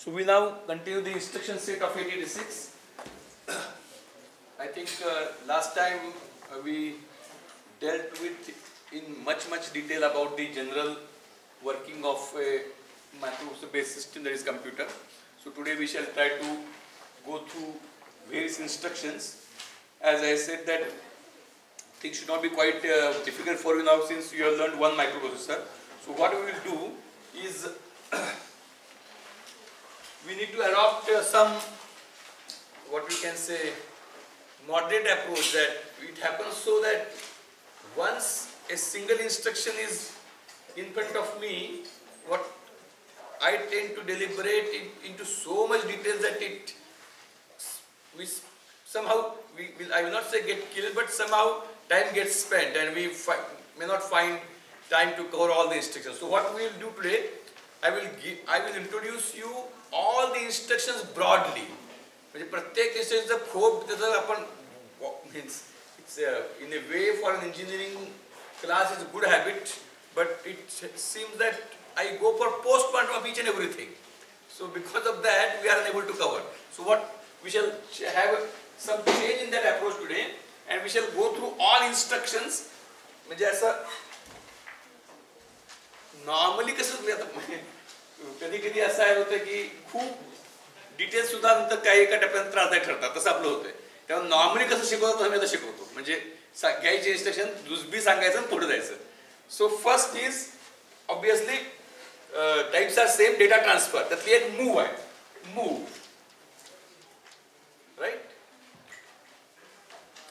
So we now continue the instruction set of 886. I think last time we dealt with in much detail about the general working of a microprocessor based system, that is computer. So today we shall try to go through various instructions. As I said that things should not be quite difficult for you now since you have learned one microprocessor. So what we will do is we need to adopt some, what we can say, moderate approach, that it happens so that once a single instruction is in front of me, what I tend to deliberate into so much detail that I will not say get killed, but somehow time gets spent and we may not find time to cover all the instructions. So what we will do today, I will introduce you all the instructions broadly. प्रत्येक instruction खूप त्याचा आपण means it's in a way for an engineering class is a good habit, but it seems that I go for post-quantum of each and everything. So because of that we are unable to cover. So what we shall have some change in that approach today, and we shall go through all instructions. म्हणजे असं normally कसं कधी असं आहे होतं की खूप detail सुद्धा नंतर काही एका टप्प्यात त्रासदायक ठरतात, तसं आपलं होतंय. तेव्हा नॉर्मली कसं शिकवतो तसं मी आता शिकवतो, म्हणजे घ्यायची इन्स्ट्रक्शन दुसबी सांगायचं आणि पुढे जायचं. So first is obviously types are same, data transfer. त्यातली एक मूव्ह आहे, move, right.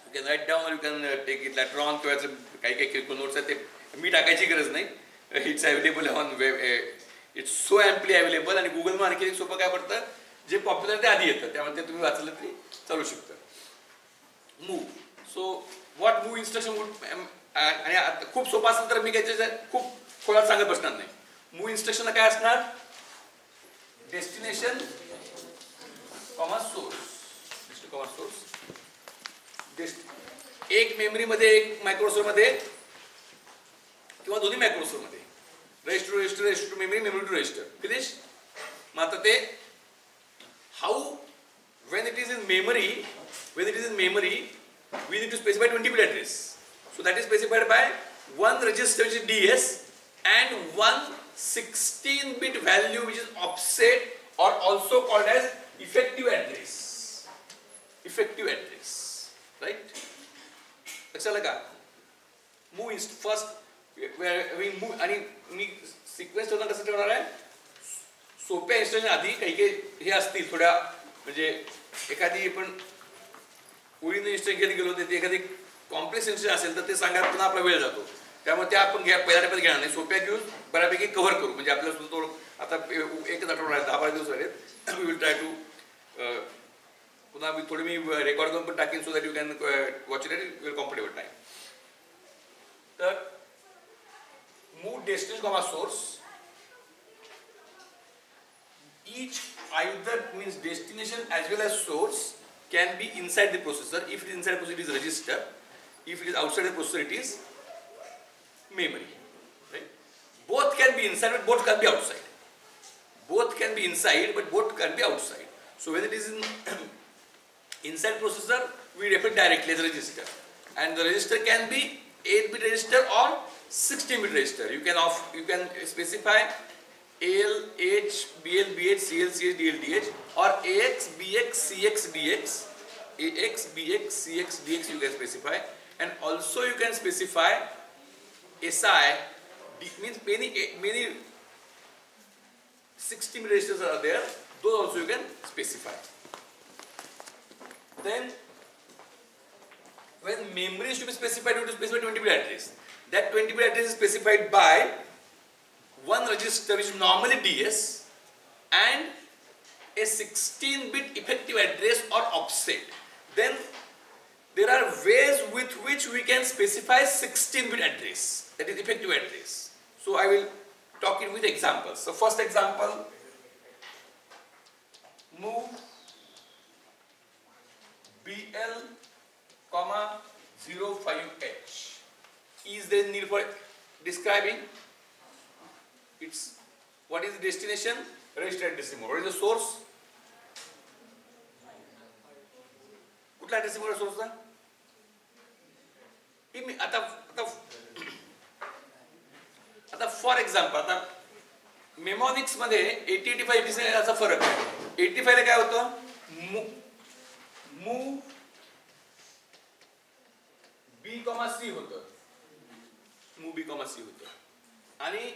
You can write down, you can take it later on, किंवा काही नोट्स आहेत ते मी टाकायची गरज नाही. It's available on web, it's so amply available. आणि गुगलमध्ये आणखी एक सोपं काय पडतं, जे पॉप्युलर ते आधी येतं, त्यामुळे ते तुम्ही वाचलं तरी चालू शकतं. Move. So what move instruction would, आणि खूप सोपं असेल तर मी काय खूप खोलात सांगत बसणार नाही. मूव्ह इन्स्ट्रक्शनला काय असणार, destination comma source, comma source. एक मेमरीमध्ये, एक मायक्रोप्रोसेसरमध्ये किंवा दोन्ही मायक्रोप्रोसेसरमध्ये register to memory, memory to register, finish. मग आता ते हाऊ when it is in memory, we need to specify 20-bit address. So that is specified by one register which is DS and one 16-bit value which is offset, or also called as effective address. Effective address, right? लक्षात का? Move is first. We move आणि मी sequence ठेवणार कसं ठेवणार आहे, सोप्या instruction आधी काही हे असतील थोड्या, म्हणजे एखादी आपण ओळीने इन्स्ट्रक्शन घेत गेलो ते एखादी कॉम्प्लेक्स इन्स्ट्रक्शन असेल तर ते सांगायला पुन्हा आपला वेळ जातो. त्यामुळे त्या आपण पहिल्या टप्प्यात घेणार नाही, सोप्या घेऊन बऱ्यापैकी कव्हर करू. म्हणजे आपल्याला सुद्धा थोडं आता एकच आठवडा आहे, 10-12 दिवस आहेत. वी विल ट्राय टू पुन्हा थोडी मी रेकॉर्ड करून पण टाकीन, so that you can watch it at your comfortable time. तर move destination comma source, each either means destination as well as source can be inside the processor. If it is inside the processor, it is register. If it is outside the processor, it is memory, right? Both can be inside, but both can be outside. Both can be inside, but both can be outside. So when it is in inside processor, we refer directly as register, and the register can be 8-bit register or 16-bit register. You can specify AL, H, BL, BH, CL, CH, DL, DH, or AX, BX, CX, DX, AX, BX, CX, DX you can specify, and also you can specify SI, means many 16 registers are there, those also you can specify. Then when memory is to be specified, you have to specify 20-bit address. That 20-bit address is specified by one register which is normally DS and a 16-bit effective address or offset. Then there are ways with which we can specify 16-bit address, that is effective address. So I will talk it with examples. So first example, move BL, 05H. Is there need for describing? It's what is the destination? Register addressing mode. What is the source? कुठला addressing mode सोर्सचा? आता आता आता for example, आता मेमॉनिक्स मध्ये 8085 86 याचा फरक आहे. 85 ला काय होतं? मूव बी कॉमा सी होतं. मूव बी कॉमा सी होतं. आणि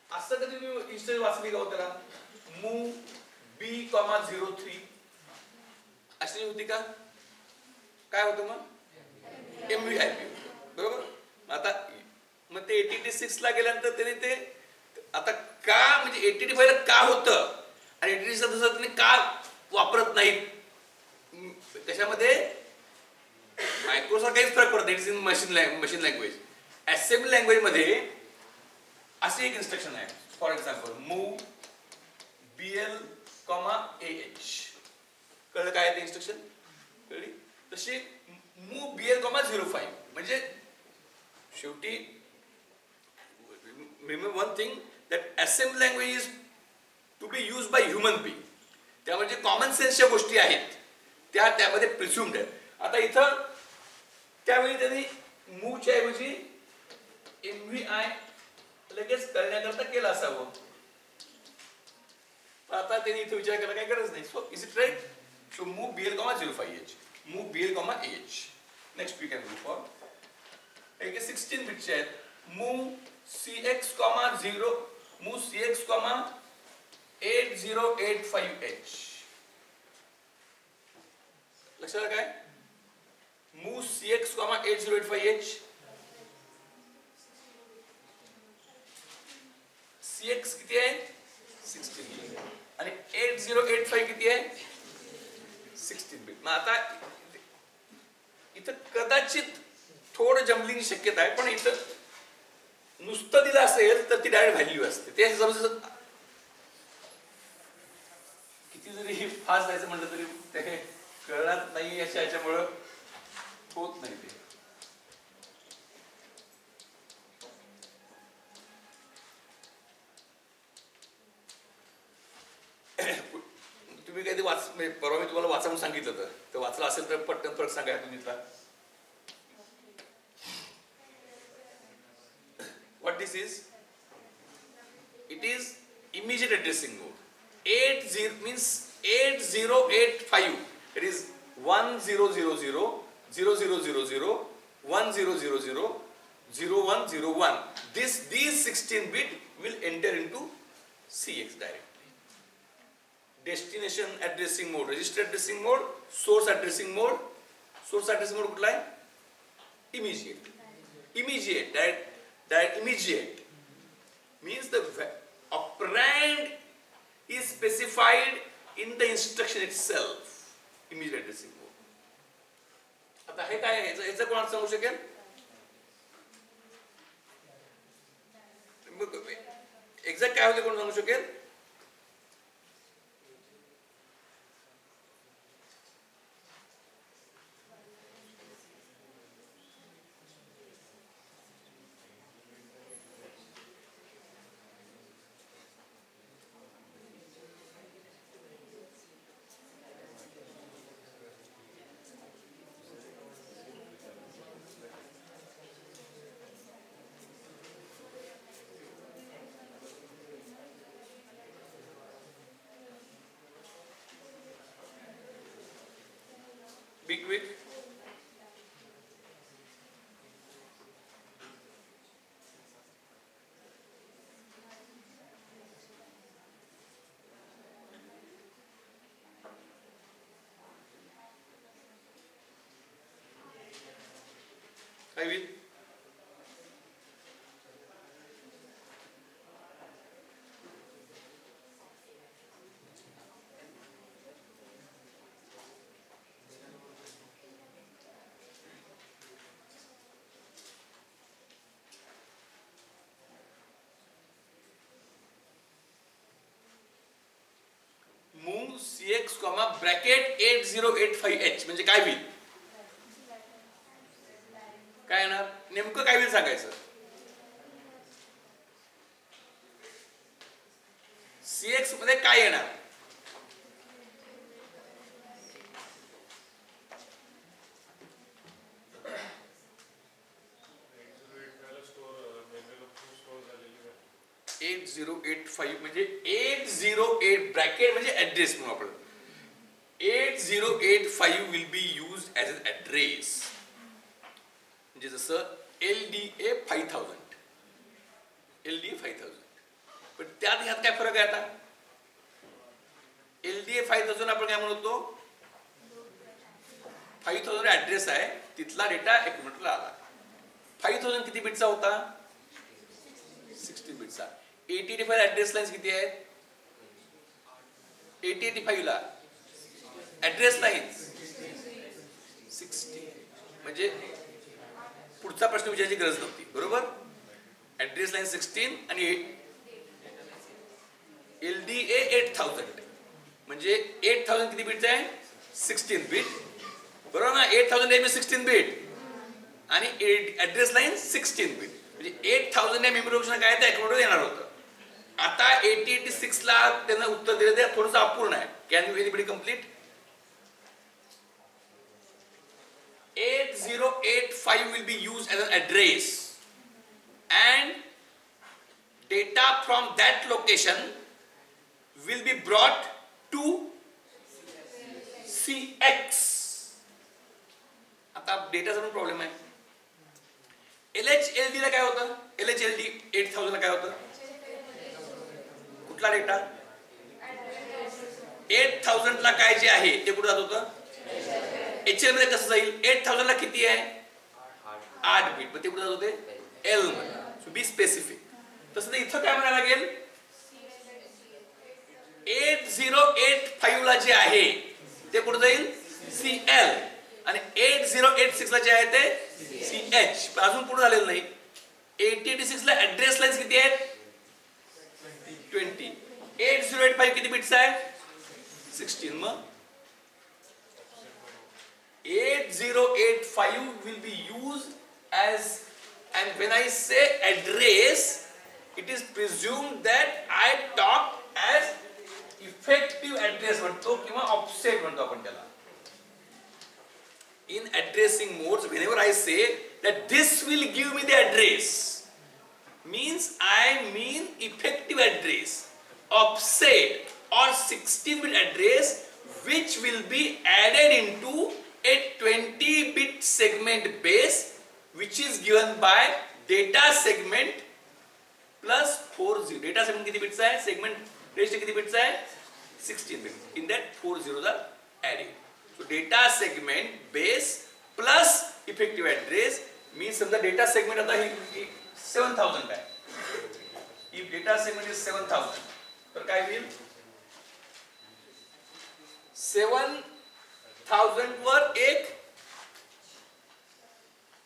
असं कधी तुम्ही इन्स्ट्रक्शन वाचली का हो त्याला? मूव बी कॉमा 03 अशी होती का? काय होतं मग? MVIP बरोबर. आता मग ते 8086 ला गेल्यानंतर त्याने ते आता का म्हणजे 8085 ला का होतं आणि 8086 ला तुम्ही का वापरत नाहीत? त्याच्यामध्ये मायक्रोचा काहीच फरक पडत नाही. Machine language. असेंब्ली लँग्वेज मध्ये अशी एक इन्स्ट्रक्शन आहे. For example move BL, AH. कळलं काय ते इन्स्ट्रक्शन? कळली? तशी मूव BL, 05 म्हणजे शेवटी remember one thing that assembly language is to be used by human being. त्यामुळे जे कॉमन सेन्सच्या गोष्टी आहेत त्या त्यामध्ये प्रिझ्युम्ड आहेत. आता इथं त्यावेळी त्यांनी मूवच्या ऐवजी MVI लगेच करण्याकरता केलं असावं. आता त्यांनी इथं विचार करायला काही गरज नाही. So is it right? So move BL, 05H. Move BL, AH. Next we can go for 16 बिटचे आहेत. Move CX, 0 move CX, 8085H. लक्षात काय? Move CX, 8085H. CX किती आहे? 16 आणि 8085 किती आहे? 16 बिट. मग आता इथं कदाचित थोडं जमलिंग शक्यता आहे, पण इथं नुसतं दिलं असेल तर ती डायरेक्ट व्हॅल्यू असते. ते किती जरी फास्ट जायचं म्हटलं तरी ते कळणार नाही अशा याच्यामुळं होत नाही ते. तुम्ही कधी परवा मी तुम्हाला वाचा म्हणून सांगितलं होतं, तर वाचलं असेल तर पटकन फरक सांगा तुम्ही. What this is? It is immediate addressing mode. 80 means 8085. It is 1000 0000 1000 0101. These 16 bit will enter into CX directly. Destination addressing mode, register addressing mode, source addressing mode. Source addressing mode कुठला आहे? Immediate. Immediate. That immediate means the operand is specified in the instruction itself. Immediate addressing mode. आता हे काय आहे? याचं कोणाला सांगू शकेल? Exact काय होते कोण सांगू शकेल? Be quick. I will. Move CX, bracket 8085H म्हणजे काय होईल? काय येणार? नेमकं काय होईल सांगायचं. CX मध्ये मध्ये काय येणार? एट 8085 म्हणजे 808 ब्रॅकेट म्हणजे ऍड्रेस म्हणून आपण 8085 will be use as an address. म्हणजे जसं LDA 5000 LDA 5000. पण त्यात ह्यात काय फरक आहे? आता LDA 5000 आपण काय म्हणतो? 5000 ॲड्रेस आहे, तिथला डेटा ॲक्युम्युलेटरला आला. 5000 किती बिटचा होता? 16 बिटचा. 8085 ॲड्रेस लाईन्स किती आहेत? 8085 ला ॲड्रेस लाईन्स 60. म्हणजे पुढचा प्रश्न विचारायची गरज नव्हती, बरोबर? ॲड्रेस लाईन 16 आणि LDA 8000 म्हणजे 8000 किती बिटचा आहे? 16 बिट, बरोबर ना? 8000 म्हणजे 16 बिट आणि ॲड्रेस लाईन 16 बिट म्हणजे 8000 या मेमरी लोकेशन काय ते ॲक्युम्युलेटर येणार होतं. आता 8086 ला त्यांना उत्तर दिलं ते थोडंसं अपूर्ण आहे. Can you anybody complete? 8085 will be used as an address and data from that location will be brought to CX. आता डेटाचा पण प्रॉब्लेम आहे. LHLD ला काय होतं? LHLD 8000 ला काय होतं? कुठला डेटा? 8000 ला काय जे आहे ते कुठे जात होतं? HL मध्ये कसं जाईल? 8000 ला किती आहे? 8 बिट. मग ते कुठे जात होते? L मध्ये. सो बी स्पेसिफिक. तसं इथं काय म्हणायला लागेल? 8085 ला जे आहे ते कुठे जाईल? CL. आणि 8086 ला जे आहे ते CH. पण अजून पुढे झालेलं नाही. 8086 ला ऍड्रेस लाईन्स किती आहेत? 20. 8085 किती बिट्स आहे? 16. मग 8085 will be used as, and when I say address, it is presumed that I talk as effective address म्हणतो किंवा offset म्हणतो आपण त्याला. In addressing modes, whenever I say that this will give me the address, means I mean effective address, offset or 16-bit address which will be added into a 20-bit segment base which is given by data segment plus 40. Data segment किती bits आहे? Segment register किती bits आहे? 16 bit. In that 4 zeros are added. So data segment base plus effective address means समजा data segment आता ही 7000 आहे. If data segment is 7000 तर काय होईल? 7000 वर एक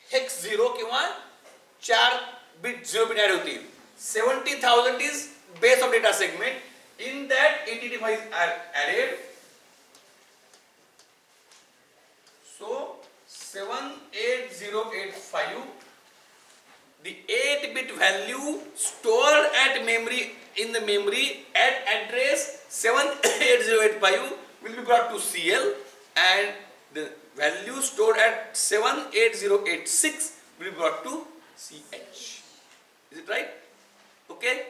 हेक्स 0 किंवा 4 बिट 0 बिट ऍड होतील. 70,000 is base of data segment. In that 8085 are added. So 78085, the 8-bit value stored at memory in the memory at address 78085 will be brought to CL, and the value stored at 78086 will be brought to CH. Is it right? Okay.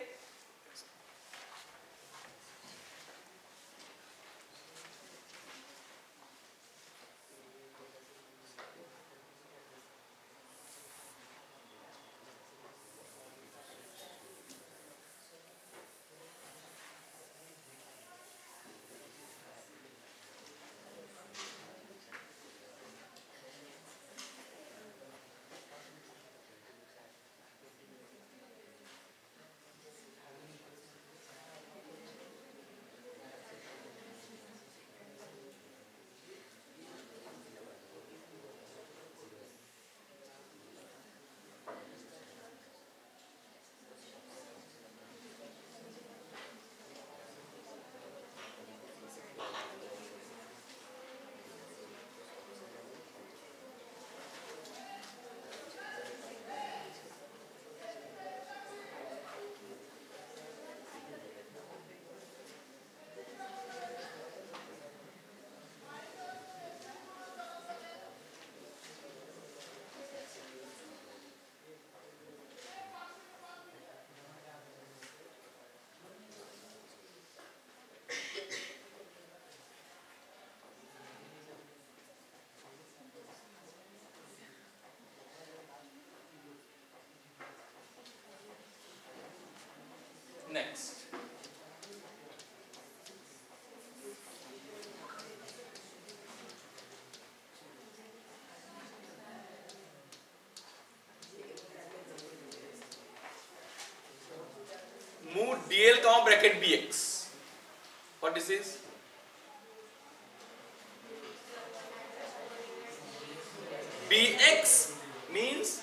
DL comma bracket BX. What this is? BX means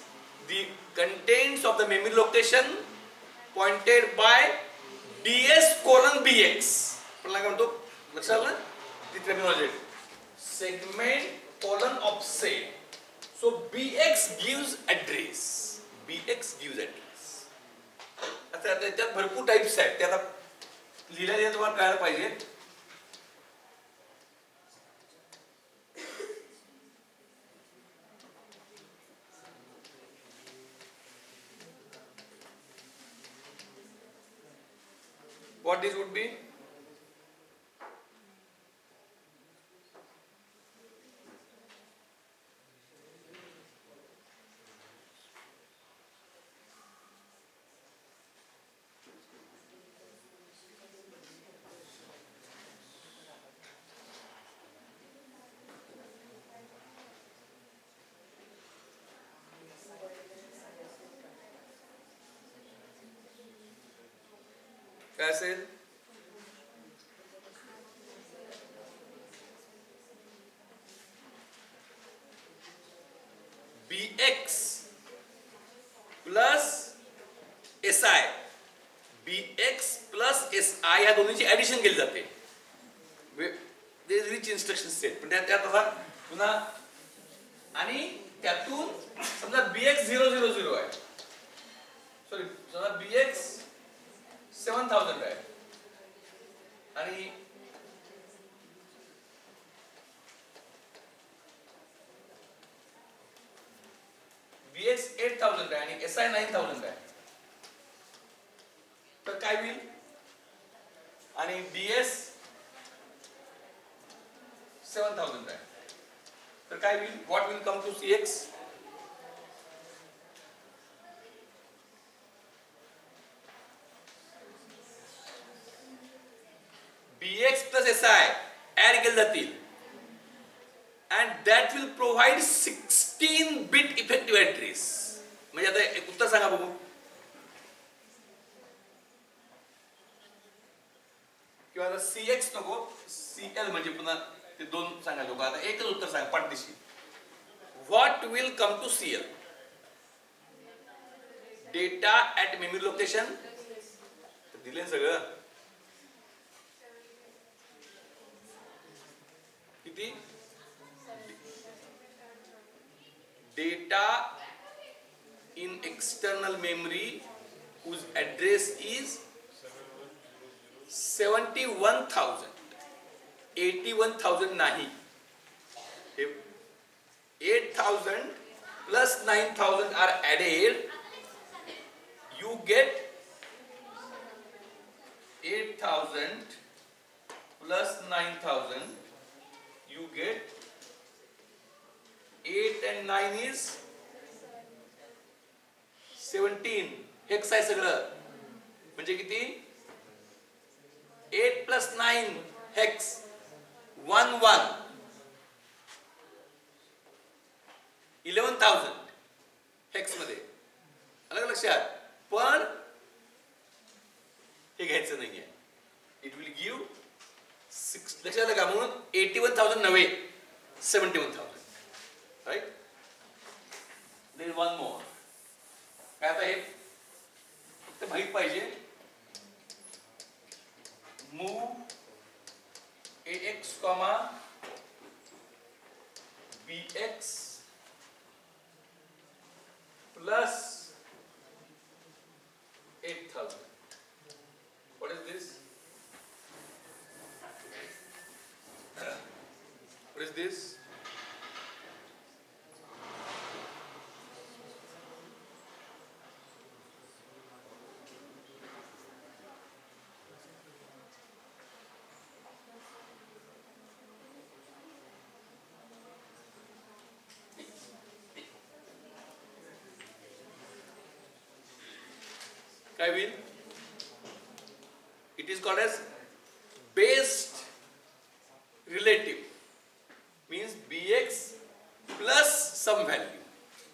the contents of the memory location pointed by DS colon BX. लक्षात आलं? ती terminology. Segment colon offset. So BX gives address. BX gives address. आता त्याच्यात भरपूर types आहेत. ते आता लिहिलेले तुम्हाला कळायला पाहिजे. What this would be? काय असेल? BX plus SI. BX plus SI या दोन्हीची ऍडिशन केली जाते. ते रिच इन्स्ट्रक्शन सेट. पण त्यात आता पुन्हा आणि त्यातून समजा BX 000 आहे. सॉरी समजा BX 7000 आहे आणि BX 8000 आहे आणि SI 9000 आहे. तर काय होईल? आणि BS 7000 आहे. तर काय होईल? What will come to CX? BX plus SI add केले जातील and that will provide 16-bit effective address. म्हणजे आता एक उत्तर सांगा बघू. किंवा आता CX नको, CL म्हणजे पुन्हा ते दोन सांगा लोक. आता एकच उत्तर सांगा पाठदिशी. What will come to CL? Data at memory location. दिले सगळं. किती? Data in external memory whose address is 71,000. 81,000 नाही. 8,000 plus 9,000 are added. You get 8,000 plus 9,000. You get 8 and 9 is 17. Hex आहे सगळं. म्हणजे किती? 8 plus 9 हेक्स 11. 11,000 हेक्स मध्ये. अलग लक्षात. पण हे घ्यायचं नाहीये. It will give 6. लक्षात आलं का? म्हणून 81,000 नव्हे 71,000. Right. There is one more. काय आता हे फक्त माहित पाहिजे. Move AX, BX plus 8,000. What is this? What is this? I will. It is called as based relative. Means BX plus some value.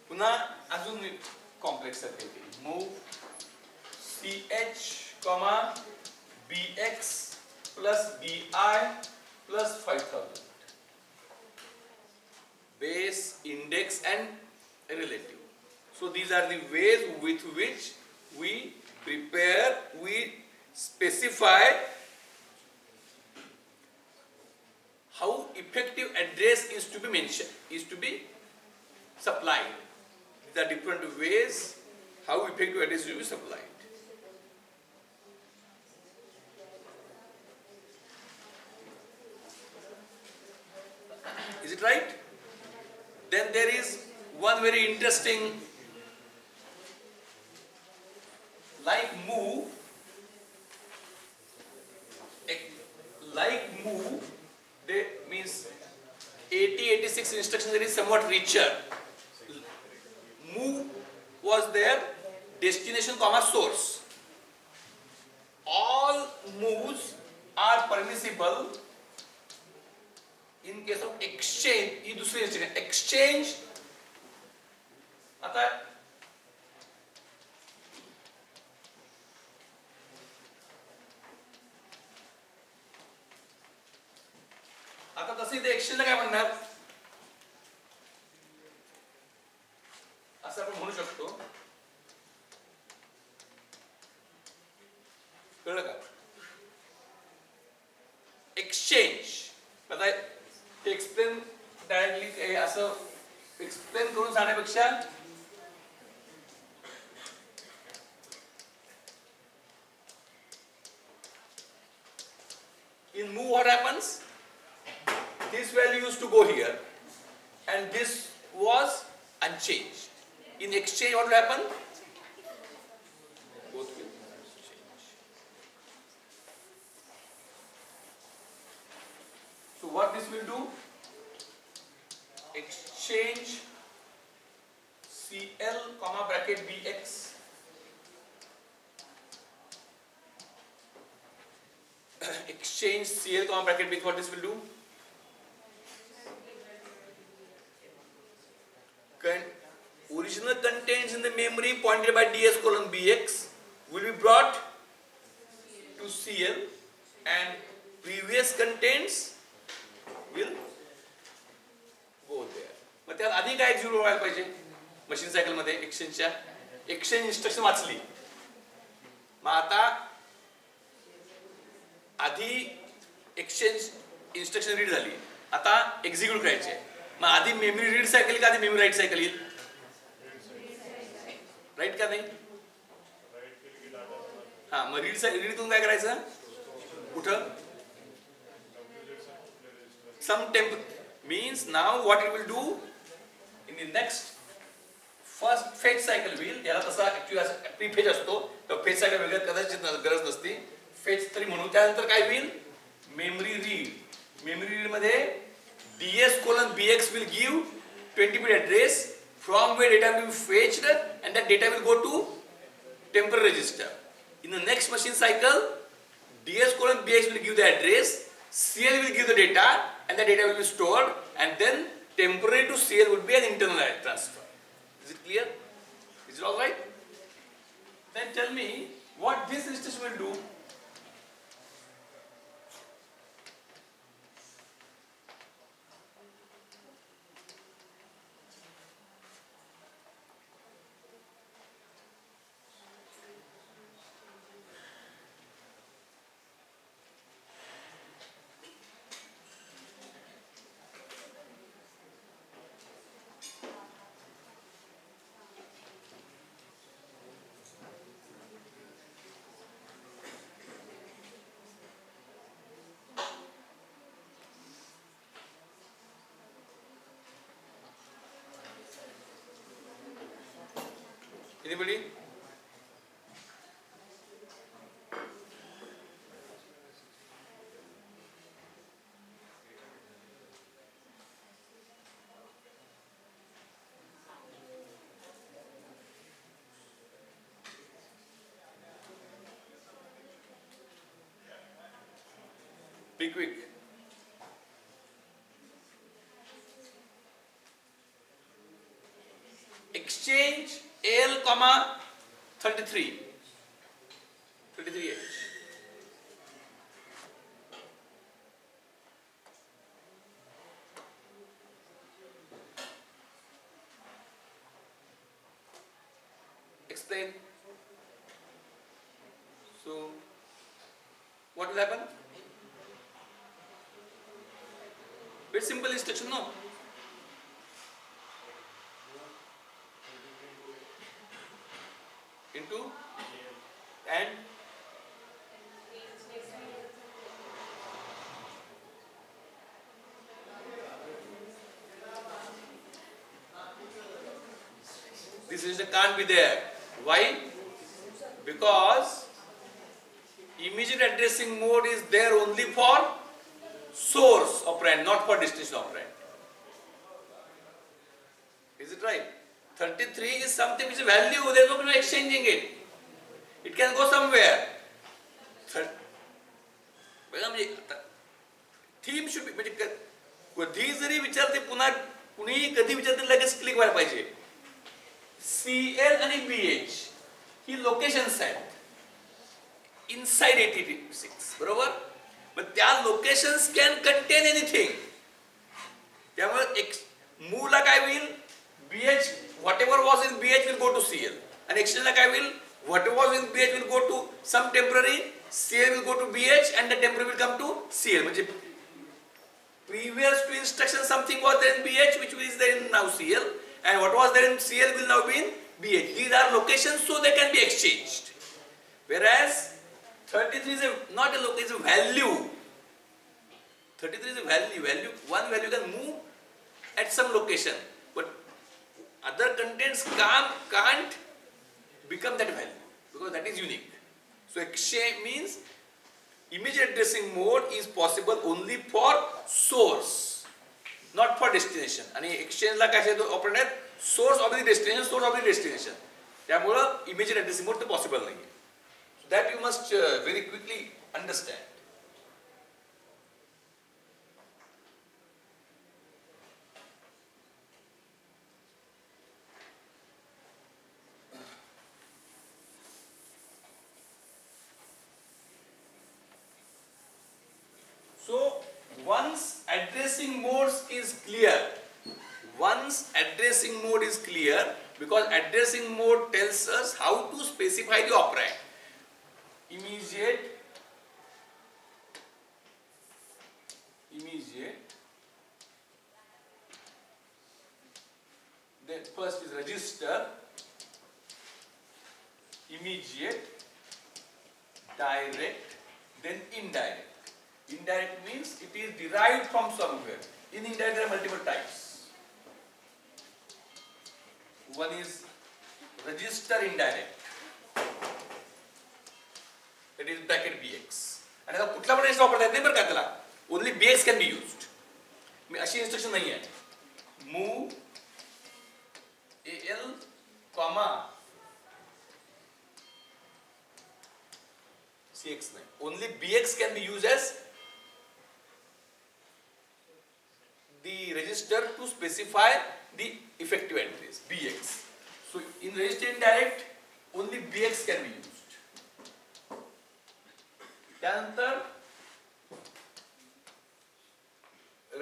पुन्हा अजून complex आहे. Move CH, DI plus 5000. Base, index and relative. So these are the ways with which we prepare, we specify how effective address is to be mentioned, is to be supplied. These are different ways how effective address is to be supplied. Is it right? Then there is one very interesting like move. Like move, they means 8086 instruction there is somewhat richer. Move was there, destination comma source. All moves are permissible in case of exchange. ही दुसरी instruction exchange. आता तसं इथे exchange ला काय म्हणणार असं आपण म्हणू शकतो. कळलं का? exchange आता ते एक्सप्लेन डायरेक्टली असं एक्सप्लेन करून सांगण्यापेक्षा in move what happens? This value used to go here and this was unchanged. In exchange what will happen? Both will change. So what this will do? Exchange CL comma bracket BX exchange CL comma bracket BX, what this will do? Original contents in the memory pointed by DS colon BX will be brought to CL and previous contents will go there. मग त्यात आधी काय execute व्हायला पाहिजे machine cycle मध्ये एक्सचेंजच्या exchange instruction वाचली. मग आता आधी exchange instruction read झाली, आता एक्झिक्यूट करायचे. मग आधी मेमरी रीड सायकल का आधी मेमरी राईट सायकल येईल? राईट का नाही? हा मग रीडतून काय करायचं? कुठं? सम temp means now what it will do in the next first fetch cycle will, याला तसा ऍक्च्युअली प्री फेच असतो तर फेच सायकल वेगळ्यात कदाचित गरज नसती, फेच तरी म्हणून. त्यानंतर काय होईल? मेमरी रीड मध्ये DS colon BX will give 20-bit address from where data will be fetched and that data will go to temporary register. In the next machine cycle, DS colon BX will give the address, CL will give the data and the data will be stored and then temporary to CL would be an internal transfer. Is it clear? Is it alright? Then tell me what this instruction will do. Anybody? Be quick. Exchange L comma 33H. line. So what will happen? Very simple instruction, no? Into and this instruction can't be there. Why? Because immediate addressing mode is there only for source operand, not for destination operand. Is it right? 33 is something which is value, there is no point of exchanging it. It can go somewhere. Theme should be, कधी जरी विचारते पुन्हा कुणीही कधी विचारते लगेच click व्हायला पाहिजे. CL आणि BH ही लोकेशन्स आहेत इनसाइड 86 बरोबर. पण त्या लोकेशन्स कॅन कंटेन एनिथिंग. त्यामुळे मूव ला काय होईल, BH whatever was in BH will go to CL and exchange ला काय होईल, whatever was in BH will go to some temporary, CL will go to BH and the temporary will come to CL. म्हणजे previous to instruction something was there in BH which is there in now CL, and what was there in CL will now be in BH. These are locations, so they can be exchanged. Whereas 33 is not a location, it's a value. 33 is a value. One value can move at some location, but other contents can't become that value because that is unique. So exchange means immediate addressing mode is possible only for source, not for destination. आणि exchange ला काय operate आहे, source of the destination. त्यामुळे immediate addressing mode तर possible नाही. So that you must very quickly understand. So once addressing mode is clear, because addressing mode tells us how to specify the operand. Immediate, then first is register, immediate, direct, then indirect. Indirect means it is derived from somewhere. In indirect there are multiple types. One is register indirect, that is bracket BX. आणि आता कुठला पण rest वापरता येत नाही बरं का त्याला, only BX can be used. मी अशी इन्स्ट्रक्शन नाही आहे. move AL, CX नाही. Only BX can be used as the register to specify the effective entries, BX. So in register indirect only BX can be used. त्यानंतर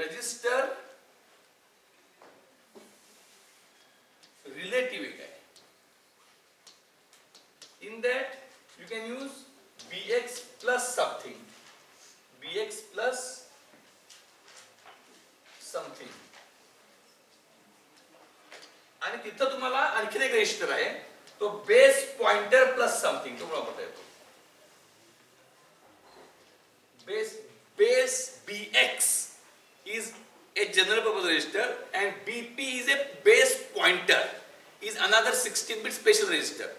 register relative एक आहे. In that you can use BX plus something, BX plus something. आणि तिथं तुम्हाला आणखीन एक register आहे, तो बेस पॉइंटर प्लस समथिंग तो वापरता येतो. Base BX is a general purpose register and BP is a base pointer, is another 16-bit special register.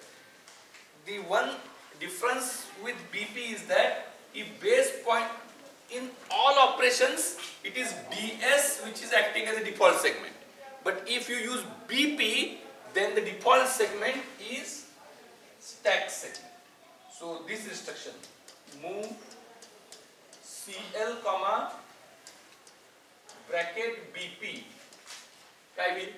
The one difference with BP is that if base point in all operations it is BS which is acting as a default segment. But if you use BP, then the default segment is stack segment. So this instruction, move CL, bracket BP, काय will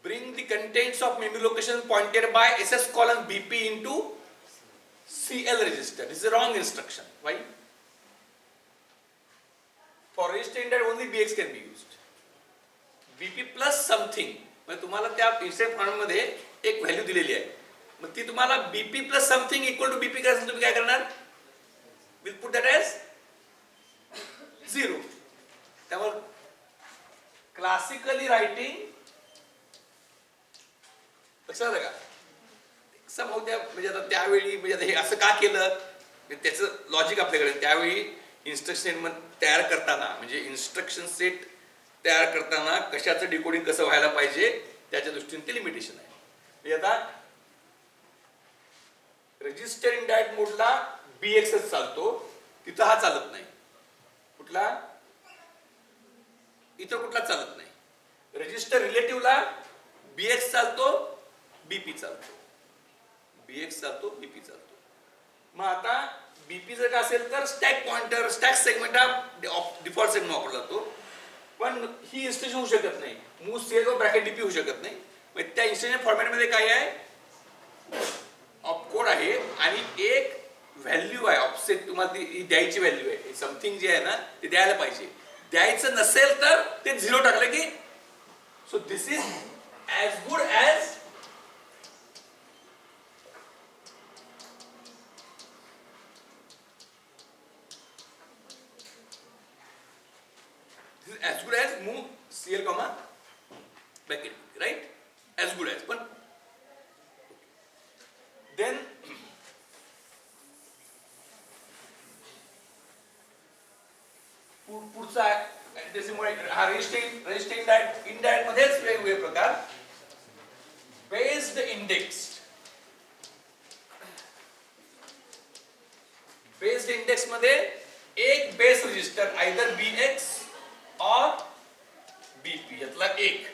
bring the contents of memory location pointed by SS colon BP into CL register. This is a wrong instruction. Why? For register indirect only BX can be used. BP plus something, म्हणजे तुम्हाला त्या instant फॉर्ममध्ये एक value दिलेली आहे, मग ती तुम्हाला BP plus something equal to BP करायचं, तुम्ही काय करणार, विल पुट दॅट एज 0. त्यामुळे क्लासिकली रायटिंग लक्षात आलं का, समोर त्या म्हणजे आता त्यावेळी म्हणजे आता हे असं का केलं, त्याचं लॉजिक आपल्याकडे. त्यावेळी इन्स्ट्रक्शन तयार करताना म्हणजे इन्स्ट्रक्शन सेट तयार करताना कशाचं डिकोडिंग कसं व्हायला पाहिजे त्याच्या दृष्टीने ते लिमिटेशन आहे. म्हणजे आता रजिस्टर इन डायरेक्ट मोडला बीएक्सच चालतो, तिथं हा चालत नाही, कुठला इथं कुठला चालत नाही. रजिस्टर रिलेटिव्हला बीएक्स चालतो, बीपी चालतो, बीएक्स चालतो, बीपी चालतो. मग आता बीपी जर का असेल तर स्टॅक पॉइंटर स्टॅक सेगमेंट हा डिफॉल्ट सेगमेंट वापरला जातो, पण ही इन्स्ट्रक्शन होऊ शकत नाही, मूव सेल व ब्रॅकेट डीपी होऊ शकत नाही. म्हणजे त्या इन्स्ट्रक्शन फॉर्मॅटमध्ये काय आहे, ऑपकोड आहे आणि एक व्हॅल्यू आहे ऑफसेट, तुम्हाला ती द्यायची व्हॅल्यू आहे, समथिंग जे आहे ना ते द्यायला पाहिजे. द्यायचं नसेल तर ते 0 टाकलं की, so this is as good as as good as move CL comma bracket, right? As good as, but then पुढचा हा रजिस्टरिंग इनडायरेक्ट मध्येच वेगवेगळे प्रकार. बेस्ड इंडेक्स मध्ये एक base register either BX or BP यातला एक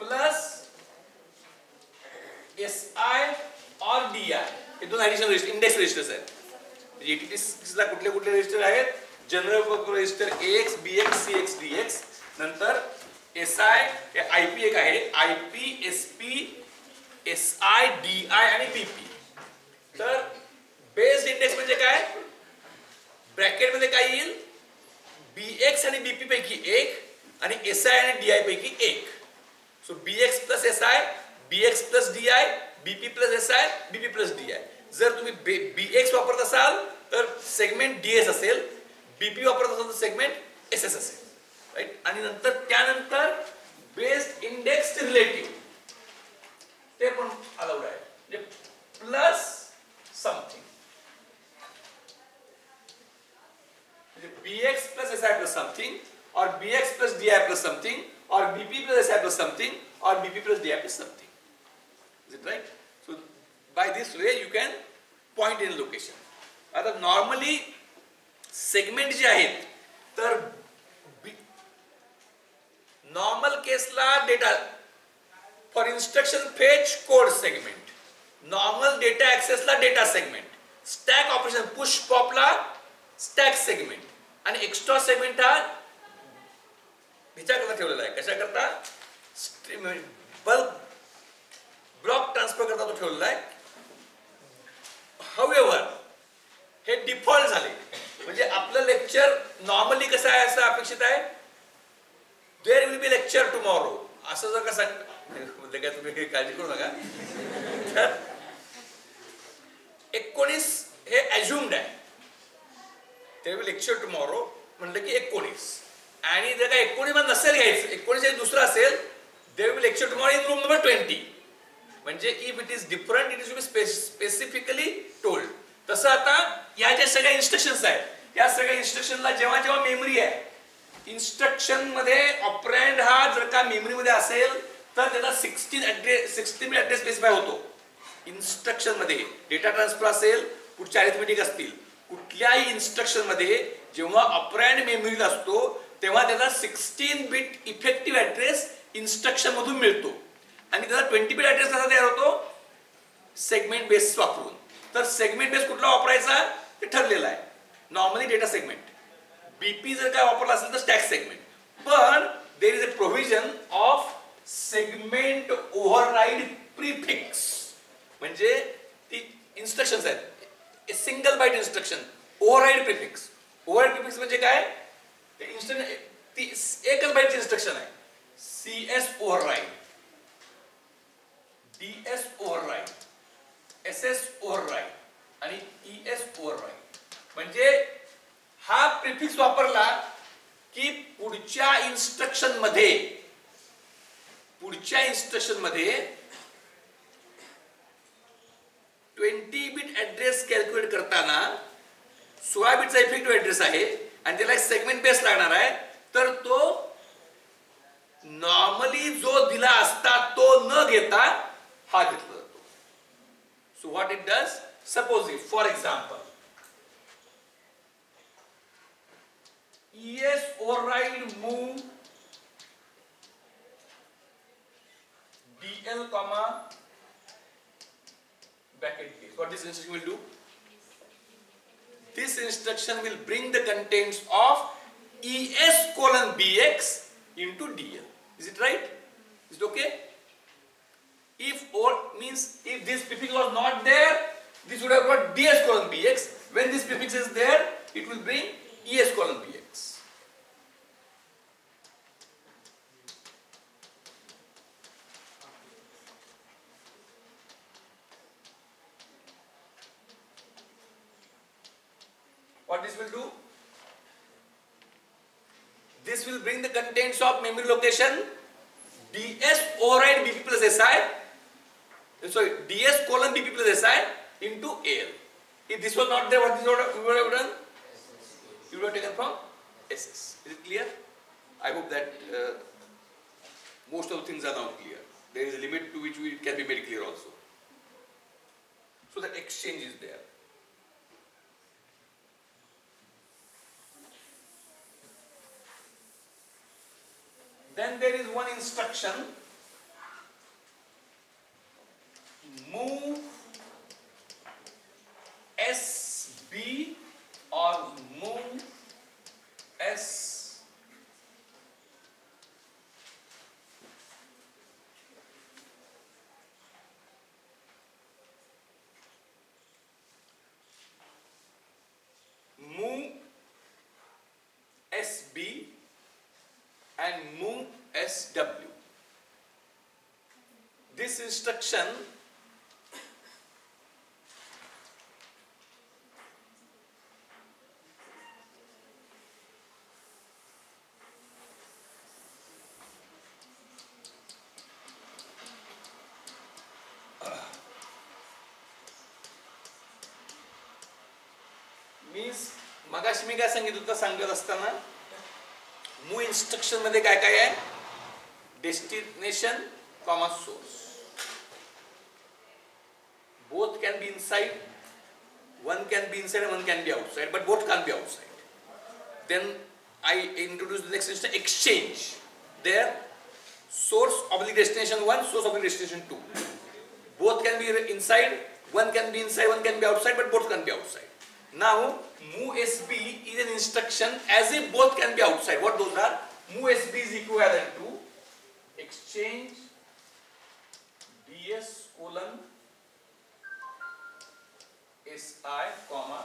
प्लस एसआय और डीआय हे दोन ऍडिशनल रजिस्टर इंडेक्स रजिस्टर्स आहेत. एटीटी ला कुठले कुठले रजिस्टर आहेत, general purpose register X BX CX DX, नंतर एसआय हे आयपी एक आहे, आयपी एसपी एसआय डीआय आणि बीपी. तर बेस्ड इंडेक्स म्हणजे काय, ब्रॅकेट मध्ये काय येईल, बीएक्स आणि बीपी पैकी एक आणि एसआय आणि डीआय पैकी एक. So BX plus SI, BX plus DI, BP plus SI, BP plus DI. जर तुम्ही बीएक्स वापरत असाल तर सेगमेंट डीएस असेल, बीपी वापरत असाल तर सेगमेंट एसएस असेल, राईट. आणि नंतर त्यानंतर बेस्ड इंडेक्स रिलेटिव्ह ते पण अलाउड आहे, म्हणजे plus something, bx plus si plus something or bx plus di plus something or bp plus si plus something or bp plus di plus something. Is it right? So by this way you can point in location. आता normally segment जे आहेत तर normal केसला data for instruction fetch code segment, normal data access ला data segment, stack operation push pop ला stack segment आणि extra segment हा ह्याच्याकरता ठेवलेला आहे, कशा करता, बल्क ब्लॉक ट्रान्सफर करता तो ठेवलेला आहे. हाऊएव्हर हे डिफॉल्ट झाले, म्हणजे आपलं लेक्चर नॉर्मली कसं आहे असं अपेक्षित आहे, there will be lecture tomorrow असं जर कसं काय तुम्ही काळजी करू नका. तर 19 हे अज्युम्ड आहे, ते लेक्चर टुमॉरो म्हणलं की 19, आणि जर का 19 मध्ये नसेल घ्यायचं, 19 दुसरं असेल, they will lecture tomorrow in room number 20. म्हणजे if it is different it is be specifically told. तसं आता या ज्या सगळ्या इन्स्ट्रक्शन्स आहेत त्या सगळ्या इन्स्ट्रक्शनला जेव्हा जेव्हा मेमरी आहे, इन्स्ट्रक्शन मध्ये ऑपरँड हा जर का मेमरी मध्ये असेल तर त्याचा 16 बिट ऍड्रेस स्पेसिफाय होतो. इन्स्ट्रक्शन मध्ये डेटा ट्रान्सफर असेल, पुढच्या अरिथमेटिक असतील, कुठल्याही इन्स्ट्रक्शन मध्ये जेव्हा ऑपरँड मेमरीला असतो तेव्हा त्याचा 16 बिट इफेक्टिव्ह ऍड्रेस इन्स्ट्रक्शन मधून मिळतो आणि त्याचा 20 बिट ऍड्रेस कसा तयार होतो, सेगमेंट बेस वापरून. तर सेगमेंट बेस कुठला वापरायचा ते ठरलेलं आहे, नॉर्मली डेटा सेगमेंट. बीपी जर काय वापरला असेल तर स्टॅक सेगमेंट, पण there is a provision of segment override prefix, म्हणजे ती इन्स्ट्रक्शन्स आहेत single byte instruction override prefix. Override prefix म्हणजे काय, ते इन्स्ट्रक्शन ती एकच बाइटची इन्स्ट्रक्शन आहे, CS override, DS override, SS override आणि ES override. म्हणजे हा प्रिफिक्स वापरला की पुढच्या इन्स्ट्रक्शन मध्ये 20 बिट ऍड्रेस कॅल्क्युलेट करताना 16 बिटचा इफेक्टिव्ह ऍड्रेस आहे आणि त्याला एक सेगमेंट बेस लागणार आहे, तर तो नॉर्मली जो दिला असता तो न घेता हा घेतला जातो. So what it does, suppose if for example ES override move DL comma bracket case. What this instruction will do? This instruction will bring the contents of ES colon BX into DL. Is it right? Is it okay? If or means if this prefix was not there, this would have got DS colon BX. When this prefix is there, it will bring ES colon BX. What this will do? This will bring the contents of memory location DS override BP plus SI, sorry, DS colon BP plus SI into AL. If this was not there, what we would have done? We would have taken from SS. Is it clear? I hope that most of the things are now clear. There is a limit to which it can be made clear also. So that exchange is there. Then there is one instruction, move SB or move S move SB and move SW. This instruction means मगाशी मी काय सांगितलं होतं सांगत असताना move instruction मध्ये काय काय आहे, destination comma source, both can be inside, one can be inside and one can be outside, but both can't be outside. Then I introduce the next instruction, exchange. There source oblique destination 1, source oblique destination 2, both can be inside, one can be inside, one can be outside, but both can be outside. Now move SB is an instruction as if both can be outside. What those are? Move SB is equivalent to exchange DS colon SI comma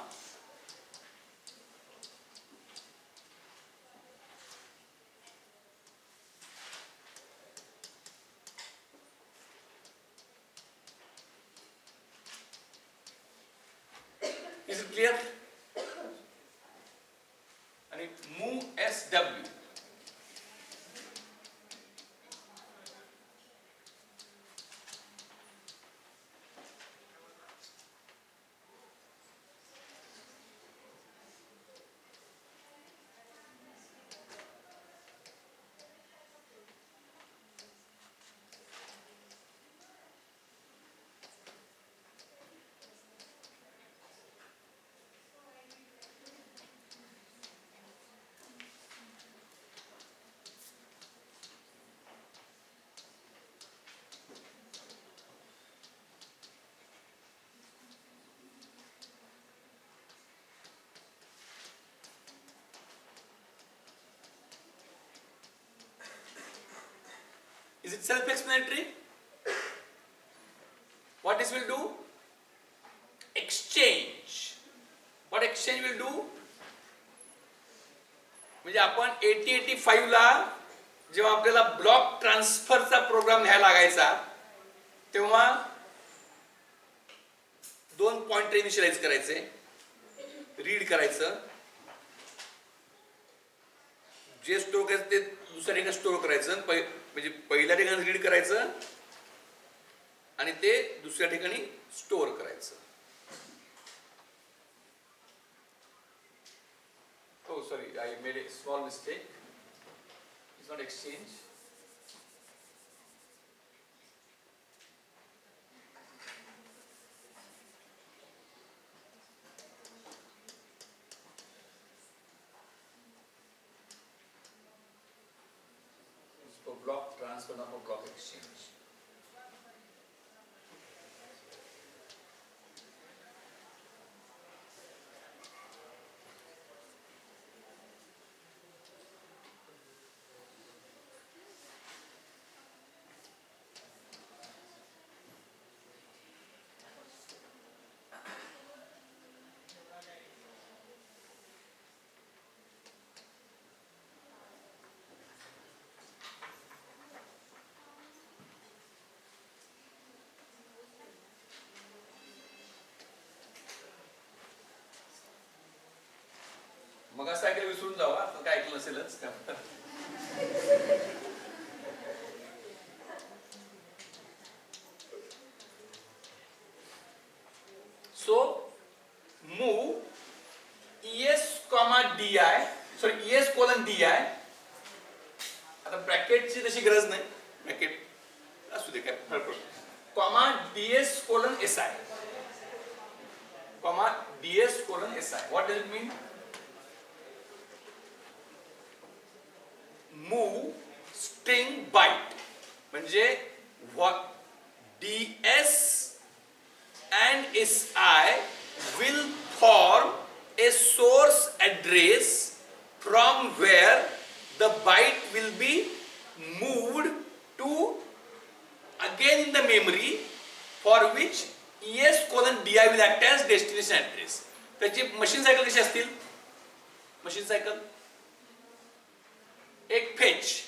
is it clear? And it move SW. Is it self-explanatory? What this will do? Exchange. What exchange will do? म्हणजे आपण 8085 ला जेव्हा आपल्याला block ट्रान्सफरचा programme लिहायला लागायचा तेव्हा 2 pointer initialise करायचे, read करायचं, जे स्टोर करायचं ते दुसऱ्या ठिकाणी स्टोर करायचं, म्हणजे पहिल्या ठिकाणी रीड करायचं आणि ते दुसऱ्या ठिकाणी स्टोर करायचं. Oh, sorry, I made a small mistake. It's not exchange. It's for block transfer, not for block exchange. मग असं ऐकलं विसरून जावा, तर काय ऐकलं नसेलच का. So move ES, DI, sorry ES colon DI. आता ब्रॅकेटची तशी गरज नाही, ब्रॅकेट असू दे काय फरक पडतो. Comma DS colon SI, comma DS colon SI. What does it mean? Move string byte म्हणजे DS and SI will form a source address from where the byte will be moved to again in the memory, for which ES colon DI will act as destination address. त्याची machine cycle कशी असतील? Machine cycle एक fetch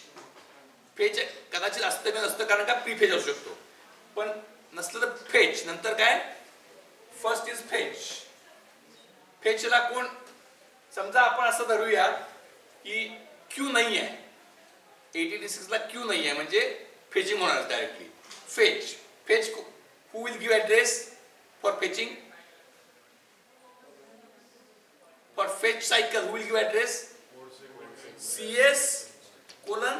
कदाचित असतं किंवा नसतं, कारण का प्रीफेच असू शकतो, पण नसलं तर फेच नंतर काय, फर्स्ट इज फेच. फेचला कोण, समजा आपण असं धरूया की क्यू नाही आहे, 8086 ला क्यू नाही आहे, म्हणजे फेचिंग होणार directly. Fetch who will give address for fetching, for fetch cycle who will give address, CS colon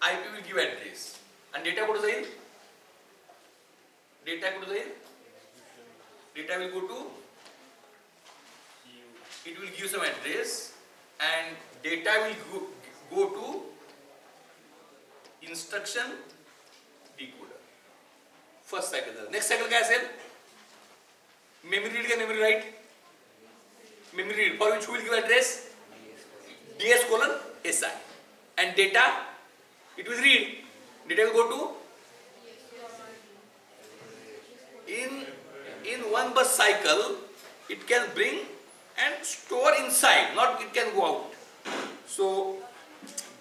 IP will give address. आणि डेटा कुठे जाईल, डेटा कुठे जाईल, data will go to, it will give some address and data will go to instruction decoder. First cycle. Next cycle काय असेल, memory read का memory write, memory read for which who will give address, DS colon SI, and data it will read, data will go to in one bus cycle, it can bring and store inside, not it can go out. So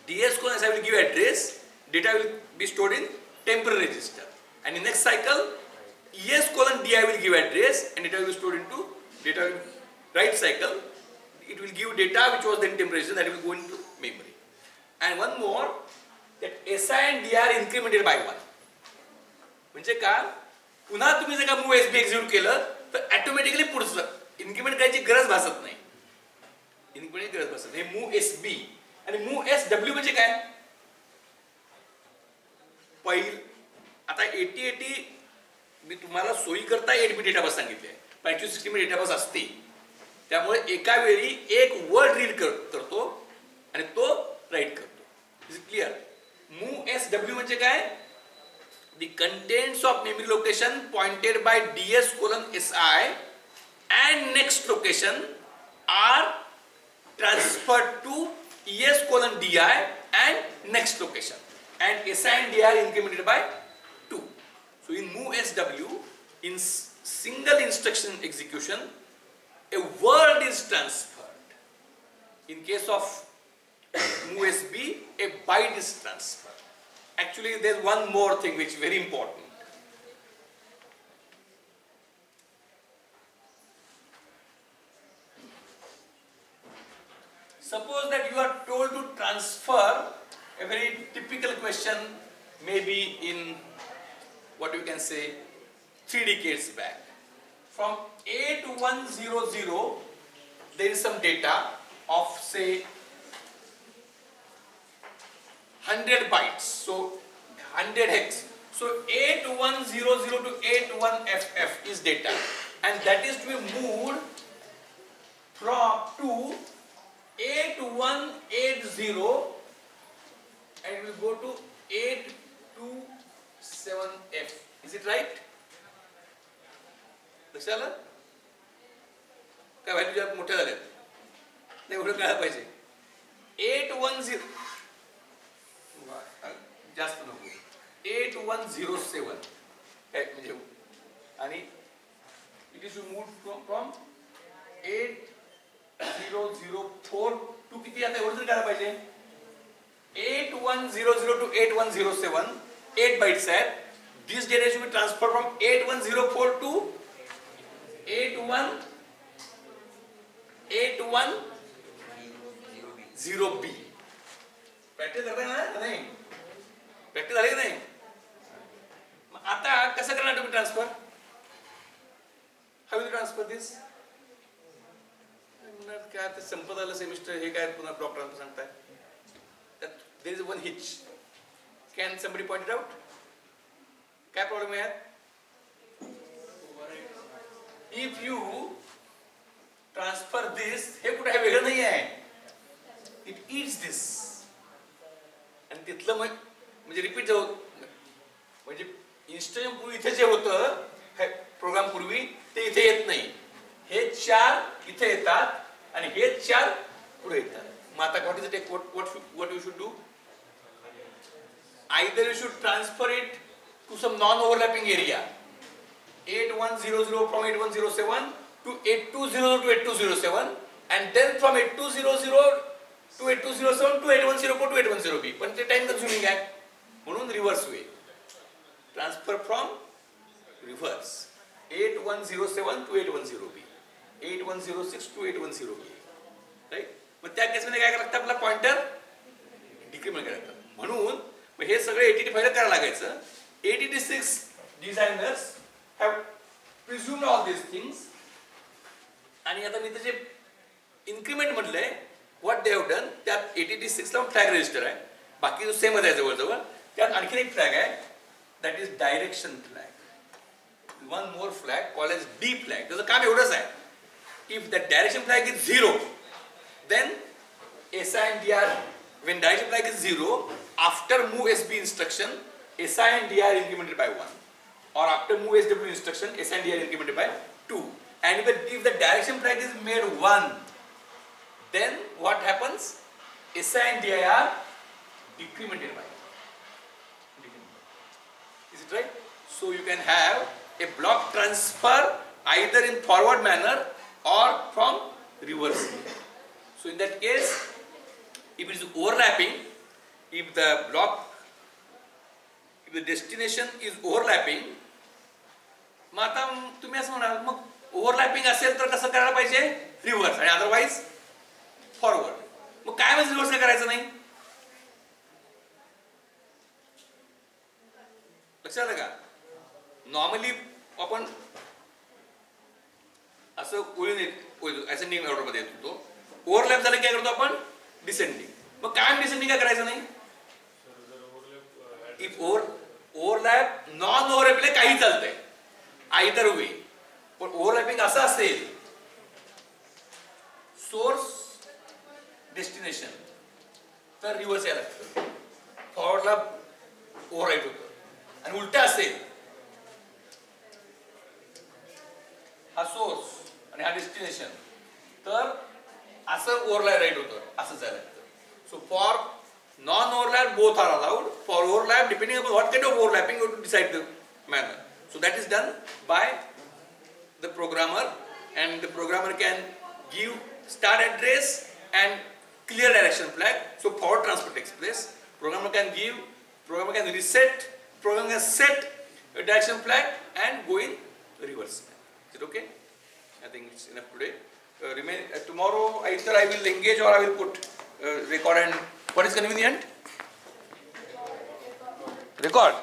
DS colon SI will give address, data will be stored in temporary register, and in next cycle ES colon DI will give address and data will be stored into data write cycle. It will give data which was then temporary register, that will go into memory. And one more, that SI and DI are incremented by 1. म्हणजे का, पुन्हा तुम्ही जर का move SB execute केलं तर automatically पुढचं increment करायची गरज भासत नाही, इन्क्रिमेंट गरज भासत नाही. मूव SB आणि मूव SW म्हणजे काय, पहिल आता 8080 मी तुम्हाला सोयी करता 8 बिट डेटा बस सांगितले, 516 बिट डेटा बस असते, त्यामुळे एका वेळी एक वर्ड रीड करतो आणि तो राईट करतो. Is it clear? Move SW म्हणजे काय, the contents of memory location pointed by DS colon SI and next location are transferred to ES colon DI and next location, and SI and DI are incremented by 2. So in move SW, in single instruction execution, a word is transferred. In case of MOVSB, a byte is transferred. Actually, there's one more thing which is very important. Suppose that you are told to transfer a very typical question, maybe in what you can say 3 decades back. From 8100, there is some data of say 100 bytes, so 100 hex. So 8100 to 81FF is data, and that is to be moved from to 8180 and we go to 827F. Is it right? लक्षात आलं? काय value ज्या मोठ्या झाल्यात नाही एवढं कळायला पाहिजे. 810 जास्त नको 8107 काय म्हणजे आणि it is moved from 8004 to किती आता एवढं तरी करायला पाहिजे 8100 to 8107 8 bytes आहेत. This data should be transferred from 8104 to 8180B. Practice करताय ना नाही? प्रॅक्टिस झाली की नाही? आता कसं करणार तुम्ही transfer? How will transfer this? काय आता संपत आलं सेमिस्टर हे काय पुन्हा डॉक्टरांना सांगताय? There is one hitch. Can somebody point it out? क्या प्रॉब्लम है यार? If you transfer this, हे कुठे आहे वेगळं नाही आहे. It eats this. आणि तिथलं म्हणजे रिपीट जाऊ म्हणजे इन्स्टंट पूर्वी इथे जे होतं प्रोग्राम पूर्वी ते इथे येत नाही. हे 4 इथे येतात आणि हे 4 पुढे येतात. मग आता what is it? What you should do? Either you should transfer it to some non-overlapping area, 8100 from 8107 to 8200 to 8207, and then from 8200 to 8207 to 8104 to 8104B. पण ते टाइम कन्झ्युमिंग आहे म्हणून reverse way transfer from reverse 8107 to 8104B, 8106 to 8104B, right. मग त्या केसमध्ये काय करायला लागतं आपला पॉइंटर डिक्रिमेंट करायला लागतं. म्हणून हे सगळे 85 करायला लागायचं. 86 designers have presumed all this things. आणि आता मी त्याचे इन्क्रिमेंट म्हटलंय व्हॉट दे हॅव डन. त्यात 86 ला फ्लॅग रजिस्टर आहे, बाकी सेमच आहे जवळजवळ. त्यात आणखी एक फ्लॅग आहे that is direction flag. One more flag called as D flag. त्याचं काम एवढंच आहे, if the direction flag is 0 then SI and DR, when direction flag is 0, after move SB instruction, SI and DR are incremented by 1, or after move SW instruction, SI and DR are incremented by 2. And if the direction flag is made 1, then what happens? SI and DR are decremented by 1. Is it right? So you can have a block transfer either in forward manner or from reverse. So in that case, if it is overlapping, if the destination is overlapping, मग आता तुम्ही असं म्हणाल मग overlapping असेल तर कसं करायला पाहिजे? Reverse, आणि अदरवाइज फॉरवर्ड. मग काय म्हणजे रिव्हर्स काय करायचं नाही? लक्षात आलं का? नॉर्मली आपण असं असेंडिंग ऑर्डर मध्ये येतो. ओव्हरलॅप झालं काय करतो आपण? डिसेंडिंग. मग कायम डिसेंडिंग काय करायचं नाही? इफ ओव्हरलॅप नॉन ओव्हरलॅपला काही चालतंय आयदर वे. पण ओव्हरलॅपिंग असं असेल सोर्स डेस्टिनेशन तर रिव्हर्स यायला लागतं, फॉरवर्डला ओव्हरराईट होतं. आणि उलट असेल हा सोर्स आणि हा डेस्टिनेशन तर असं ओव्हरलॅप राईट होतं, असं जायला लागतं. So for non overlap both are allowed. For overlap depending upon what kind of overlapping you to decide the manner. So that is done by the programmer, and the programmer can give start address and clear direction flag. So forward transfer takes place. Programmer can give, programmer can reset, programmer can set a direction flag and go in reverse. Is it okay? I think it's enough today. Tomorrow either I will engage or I will put record, and what is convenient? Record.